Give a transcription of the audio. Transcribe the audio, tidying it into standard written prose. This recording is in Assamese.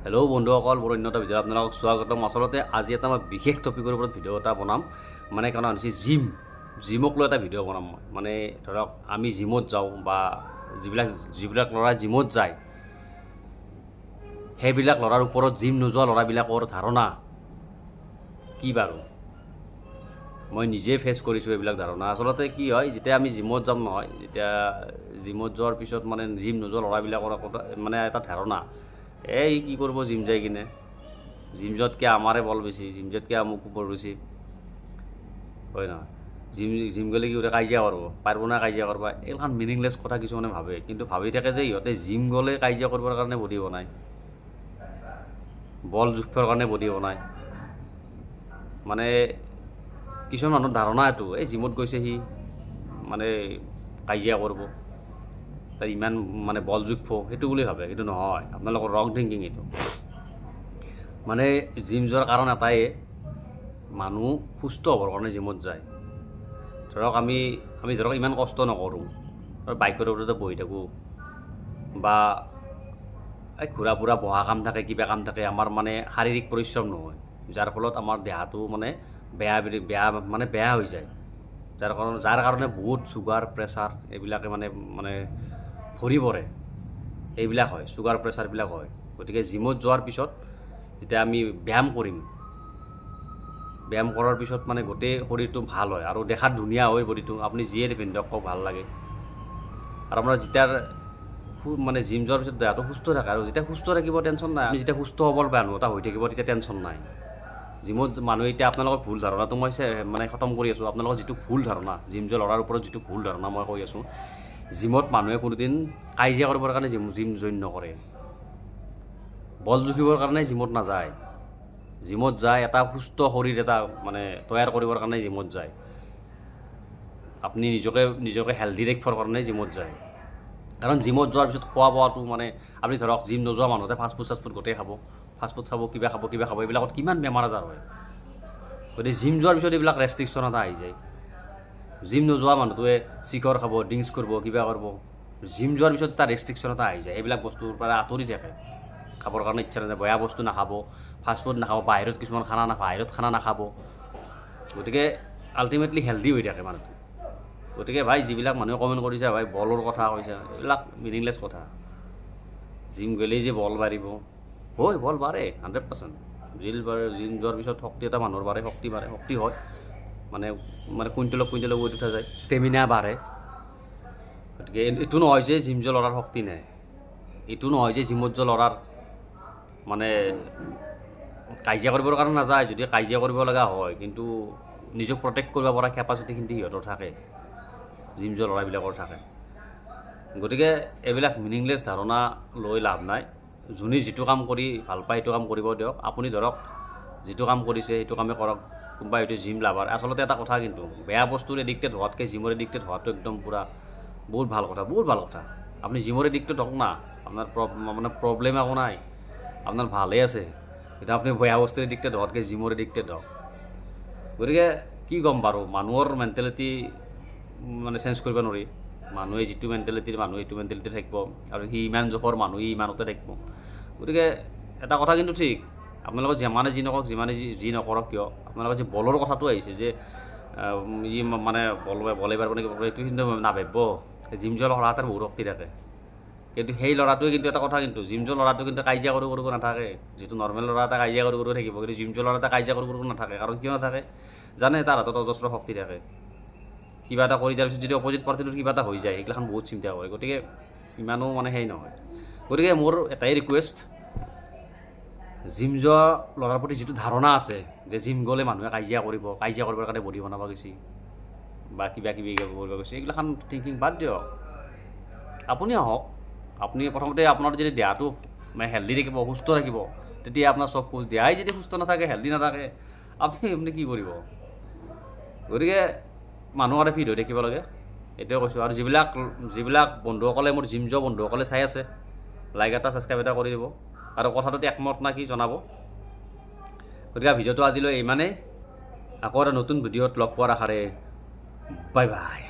হেল্ল' বন্ধুসকল, মোৰ অন্য এটা ভিডিঅ' আপোনালোকক স্বাগতম। আচলতে আজি এটা মই বিশেষ টপিকৰ ওপৰত ভিডিঅ' এটা বনাম। মানে কাৰণ হৈছে জিমক লৈ এটা ভিডিঅ' বনাম মই। মানে ধৰক আমি জিমত যাওঁ বা যিবিলাক ল'ৰা জিমত যায়, সেইবিলাক ল'ৰাৰ ওপৰত জিম নোযোৱা ল'ৰাবিলাকৰ ধাৰণা কি বাৰু? মই নিজে ফেচ কৰিছোঁ এইবিলাক ধাৰণা। আচলতে কি হয়, যেতিয়া আমি জিমত যাম নহয়, যেতিয়া জিমত যোৱাৰ পিছত মানে জিম নোযোৱা ল'ৰাবিলাকৰ মানে এটা ধাৰণা, এই কি কৰিব জিম যাই কিনে, জিম যোৱাতকৈ আমাৰে বল বেছি, জিম যোৱাতকৈ আমুক বৰ বেছি, হয় নহয়? জিম গ'লে কি বোলে কাজিয়া কৰিব, পাৰিব না কাজিয়া কৰিব? এইখন মিনিংলেছ কথা কিছুমানে ভাবে, কিন্তু ভাবি থাকে যে ইহঁতে জিম গ'লে কাজিয়া কৰিবৰ কাৰণে বডি বনায়, বল জোখিবৰ কাৰণে বডি বনায়। মানে কিছুমান মানুহৰ ধাৰণা এইটো, এই জিমত গৈছে সি মানে কাজিয়া কৰিব, তাৰ ইমান মানে বল জোখিব, সেইটো বুলি ভাবে। কিন্তু নহয়, আপোনালোকৰ ৰং থিংকিং এইটো। মানে জিম যোৱাৰ কাৰণ এটাই, মানুহ সুস্থ হ'বৰ কাৰণে জিমত যায়। ধৰক আমি ধৰক ইমান কষ্ট নকৰোঁ, বাইকৰ ওপৰতে বহি থাকোঁ বা এই ঘূৰা ফুৰা বহা কাম থাকে, কিবা কাম থাকে, আমাৰ মানে শাৰীৰিক পৰিশ্ৰম নহয়, যাৰ ফলত আমাৰ দেহাটো মানে বেয়া হৈ যায়। যাৰ কাৰণে বহুত চুগাৰ প্ৰেছাৰ এইবিলাকে মানে ভৰি পৰে, এইবিলাক হয়, চুগাৰ প্ৰেছাৰবিলাক হয়। গতিকে জিমত যোৱাৰ পিছত যেতিয়া আমি ব্যায়াম কৰিম, ব্যায়াম কৰাৰ পিছত মানে গোটেই শৰীৰটো ভাল হয় আৰু দেখাত ধুনীয়া হয় বডিটো। আপুনি যিয়ে পিন্ধক কওক ভাল লাগে। আৰু আপোনাৰ যেতিয়া মানে জিম যোৱাৰ পিছত দেহাটো সুস্থ থাকে, আৰু যেতিয়া সুস্থ থাকিব টেনশ্যন নাই। আপুনি যেতিয়া সুস্থ সবল মানুহ এটা হৈ থাকিব, তেতিয়া টেনশ্যন নাই। জিমত মানুহে এতিয়া আপোনালোকৰ ভুল ধাৰণাটো মই মানে খতম কৰি আছোঁ। আপোনালোকৰ যিটো ভুল ধাৰণা, জিম যোৱা ল'ৰাৰ ওপৰত যিটো ভুল ধাৰণা মই কৈ আছোঁ, জিমত মানুহে কোনোদিন কাজিয়া কৰিবৰ কাৰণে জিম জইন নকৰে, বল জুখিবৰ কাৰণে জিমত নাযায়। জিমত যায় এটা সুস্থ শৰীৰ এটা মানে তৈয়াৰ কৰিবৰ কাৰণে জিমত যায়। আপুনি নিজকে হেল্ডি ৰাখিবৰ কাৰণে জিমত যায়। কাৰণ জিমত যোৱাৰ পিছত খোৱা বোৱাটো মানে আপুনি ধৰক জিম নোযোৱা মানুহতে ফাষ্টফুড গোটেই খাব, ফাষ্টফুড খাব, কিবা খাব, এইবিলাকত কিমান বেমাৰ আজাৰ হয়। গতিকে জিম যোৱাৰ পিছত এইবিলাক ৰেষ্ট্ৰিকশ্যন এটা আহি যায়। জিম নোযোৱা মানুহটোৱে চিখৰ খাব, ড্ৰিংকছ কৰিব, কিবা কৰিব। জিম যোৱাৰ পিছত এটা ৰেষ্ট্ৰিকশ্যন এটা আহি যায়, এইবিলাক বস্তুৰ পৰা আঁতৰি থাকে, খাবৰ কাৰণে ইচ্ছা নাযায়, বেয়া বস্তু নাখাব, ফাষ্টফুড নাখাব, বাহিৰত কিছুমান বাহিৰত খানা নাখাব। গতিকে আল্টিমেটলি হেল্ডি হৈ থাকে মানুহটো। গতিকে ভাই, যিবিলাক মানুহে কমেণ্ট কৰিছে ভাই বলৰ কথা কৈছে, এইবিলাক মিনিংলেছ কথা। জিম গ'লেই যে বল বাঢ়িব, হয় বল বাঢ়ে 100%। জিম যোৱাৰ পিছত শক্তি এটা মানুহৰ বাঢ়ে, শক্তি হয়, মানে কুইণ্টেলক ৱেইট উঠা যায়, ষ্টেমিনা বাঢ়ে। গতিকে এইটো নহয় যে জিম যোৱা ল'ৰাৰ শক্তি নাই, এইটো নহয় যে জিমত যোৱা ল'ৰাৰ মানে কাজিয়া কৰিবৰ কাৰণে নাযায়। যদি কাজিয়া কৰিব লগা হয়, কিন্তু নিজক প্ৰটেক্ট কৰিব পৰা কেপাচিটিখিনি সিহঁতৰ থাকে, জিম যোৱা ল'ৰাবিলাকৰ থাকে। গতিকে এইবিলাক মিনিংলেছ ধাৰণা লৈ লাভ নাই। যোনে যিটো কাম কৰি ভাল পায় সেইটো কাম কৰিব দিয়ক। আপুনি ধৰক যিটো কাম কৰিছে সেইটো কামেই কৰক। কোনোবাই হয়তো জিম লাভাৰ। আচলতে এটা কথা, কিন্তু বেয়া বস্তুৰ এডিক্টেড হোৱাতকৈ জিমৰ এডিক্টেড হোৱাটো একদম পূৰা বহুত ভাল কথা। আপুনি জিমৰ এডিক্টেড হওক না, আপোনাৰ মানে প্ৰব্লেম একো নাই, আপোনাৰ ভালেই আছে। এতিয়া আপুনি বেয়া বস্তুৰ এডিক্টেড হোৱাতকৈ জিমৰ এডিক্টেড হওক। গতিকে কি ক'ম বাৰু, মানুহৰ মেণ্টেলিটি মানে চেঞ্জ কৰিব নোৱাৰি। মানুহে যিটো মেণ্টেলিটিৰ মানুহে সেইটো মেণ্টেলিটি থাকিব, আৰু সি ইমান জোখৰ মানুহ সি ইমানতে থাকিব। গতিকে এটা কথা কিন্তু ঠিক, আপোনালোকে যিমানে যি নকৰক, যি নকৰক কিয়, আপোনালোকে যে বলৰ কথাটো আহিছে যে ই মানে বলে পাৰিব নেকি, এইটো কিন্তু নাভাবিব। জিম যোৱা ল'ৰা এটাৰ বহুত শক্তি থাকে, কিন্তু সেই ল'ৰাটোৱে কিন্তু এটা কথা, কিন্তু জিম যোৱা ল'ৰাটো কিন্তু কাজিয়া কৰিব নাথাকে। যিটো নৰ্মেল ল'ৰা এটা কাজিয়া কৰিব থাকিব, কিন্তু জিম যোৱা ল'ৰা এটা কাজিয়া কৰিব নাথাকে। কাৰণ কিয় নাথাকে জানে? তাৰ হাতত অজস্ৰ শক্তি থাকে। কিবা এটা কৰি দিয়াৰ পিছত যদি অপজিট পাৰ্টিটোৰ কিবা এটা হৈ যায়, এইগিলাখন বহুত চিন্তা কৰে। গতিকে ইমানো মানে সেই নহয়। গতিকে মোৰ এটাই ৰিকুৱেষ্ট, জিম যোৱা ল'ৰাৰ প্ৰতি যিটো ধাৰণা আছে যে জিম গ'লে মানুহে কাজিয়া কৰিবৰ কাৰণে বডি বনাব গৈছে বা কিবা কিবি কৰিব গৈছে, এইগিলাখন থিংকিং বাদ দিয়ক। আপুনি আহক, আপুনি প্ৰথমতে আপোনাৰ যদি দেহাটো মানে হেল্ডি থাকিব, সুস্থ থাকিব, তেতিয়া আপোনাৰ চব দেহাই যদি সুস্থ নাথাকে, হেল্ডি নাথাকে, আপুনি কি কৰিব? গতিকে মানুহ আৰু ফিট হৈ থাকিব লাগে, এইটোৱে কৈছোঁ। আৰু যিবিলাক বন্ধুসকলে মোৰ জিম যোৱা বন্ধুসকলে চাই আছে, লাইক এটা ছাবস্ক্ৰাইব এটা কৰি দিব, আৰু কথাটোত একমত না কি জনাব। গতিকে ভিডিঅ'টো আজিলৈ ইমানেই। আকৌ এটা নতুন ভিডিঅ'ত লগ পোৱাৰ আশাৰে বাই বাই।